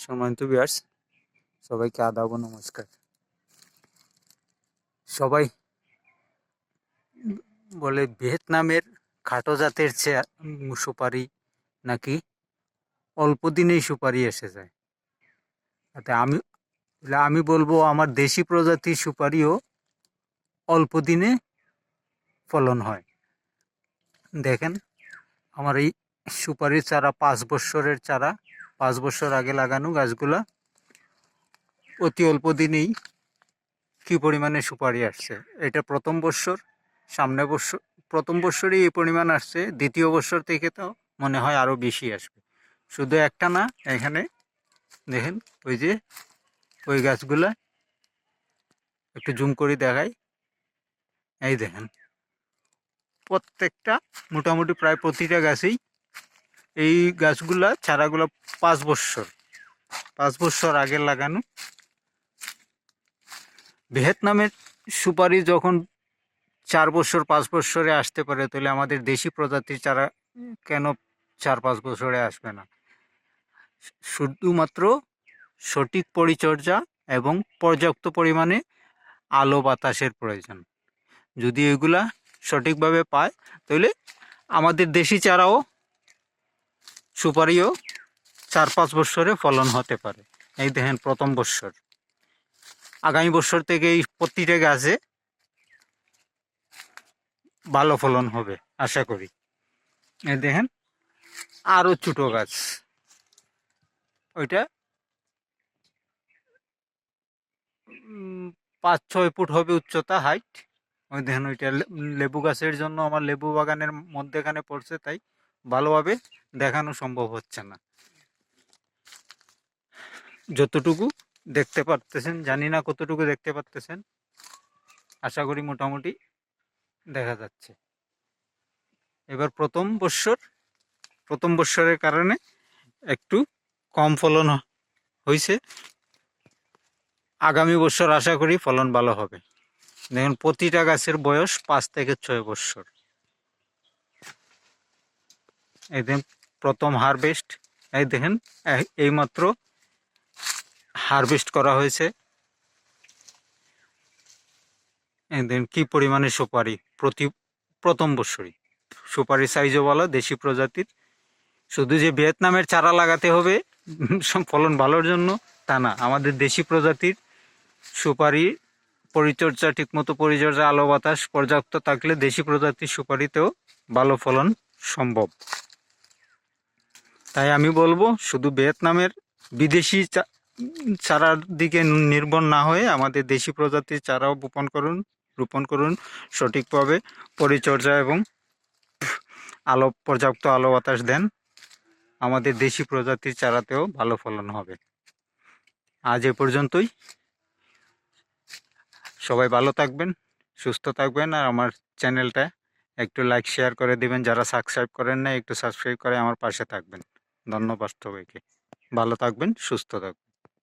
সম্মানিত ভিউয়ার্স, সবাইকে আদাব ও নমস্কার। সবাই বলে ভিয়েতনামের খাটো জাতের সুপারি নাকি অল্প দিনেই সুপারি এসে যায়। তাতে আমি বলবো আমার দেশি প্রজাতির সুপারিও অল্প দিনে ফলন হয়। দেখেন, আমার এই সুপারির চারা 5 বছরের চারা, 5 বছর আগে লাগানো গাছগুলা অতি অল্প দিনেই কি পরিমাণে সুপারি আসছে। এটা প্রথম বছর, সামনে বছর প্রথম বছরই এই পরিমাণ আসছে, দ্বিতীয় বছর থেকে তো মনে হয় আরও বেশি আসবে। শুধু একটা না, এখানে দেখেন ওই যে ওই গাছগুলা একটু জুম করে দেখাই। এই দেখেন, প্রত্যেকটা মোটামুটি প্রায় প্রতিটা গাছেই এই গাছগুলা চারাগুলো 5 বছর আগে লাগানো। ভিয়েতনামের সুপারি যখন 4 বছর 5 বছরে আসতে পারে, তাহলে আমাদের দেশি প্রজাতির চারা কেন 4-5 বছরে আসবে না? শুধুমাত্র সঠিক পরিচর্যা এবং পর্যাপ্ত পরিমাণে আলো বাতাসের প্রয়োজন। যদি এগুলা সঠিকভাবে পায়, তাহলে আমাদের দেশি চারাও সুপারিও 4-5 বছরে ফলন হতে পারে। এই দেখেন প্রথম বছর, আগামী বছর থেকে এই প্রতিটা গাছে ভালো ফলন হবে আশা করি। এই দেখেন আরো ছোট গাছ, ওইটা 5-6 ফুট হবে উচ্চতা, হাইট। ওই দেখেন ওইটা লেবু গাছের জন্য আমার লেবু বাগানের মধ্যেখানে পড়ছে, তাই ভালোভাবে দেখানো সম্ভব হচ্ছে না। যতটুকু দেখতে পারতেছেন, জানি না কতটুকু দেখতে পারতেছেন, আশা করি মোটামুটি দেখা যাচ্ছে। এবার প্রথম বৎসরের কারণে একটু কম ফলন হয়েছে। আগামী বছর আশা করি ফলন ভালো হবে। দেখুন প্রতিটা গাছের বয়স 5 থেকে 6 বছর। এই দেখেন প্রথম হারভেস্ট, এই দেখেন এইমাত্র হারভেস্ট করা হয়েছে। এই দেখেন কি পরিমাণে সুপারি, প্রথম বছরই সুপারি সাইজও ভালো, দেশি প্রজাতির। শুধু যে ভিয়েতনামের চারা লাগাতে হবে ফলন ভালোর জন্য তা না, আমাদের দেশি প্রজাতির সুপারি পরিচর্যা, ঠিকমতো পরিচর্যা, আলো বাতাস পর্যাপ্ত থাকলে দেশি প্রজাতির সুপারিতেও ভালো ফলন সম্ভব। তাই আমি বলবো শুধু ভিয়েতনামের বিদেশি চারার দিকে নির্ভর না হয়ে আমাদের দেশি প্রজাতির চারাও রোপণ করুন সঠিকভাবে পরিচর্যা এবং পর্যাপ্ত আলো বাতাস দেন। আমাদের দেশি প্রজাতির চারাতেও ভালো ফলন হবে। আজ এ পর্যন্তই। সবাই ভালো থাকবেন, সুস্থ থাকবেন, আর আমার চ্যানেলটা একটু লাইক শেয়ার করে দিবেন। যারা সাবস্ক্রাইব করেন না, একটু সাবস্ক্রাইব করে আমার পাশে থাকবেন। ধন্যবাদ সবাইকে। ভালো থাকবেন, সুস্থ থাকবেন।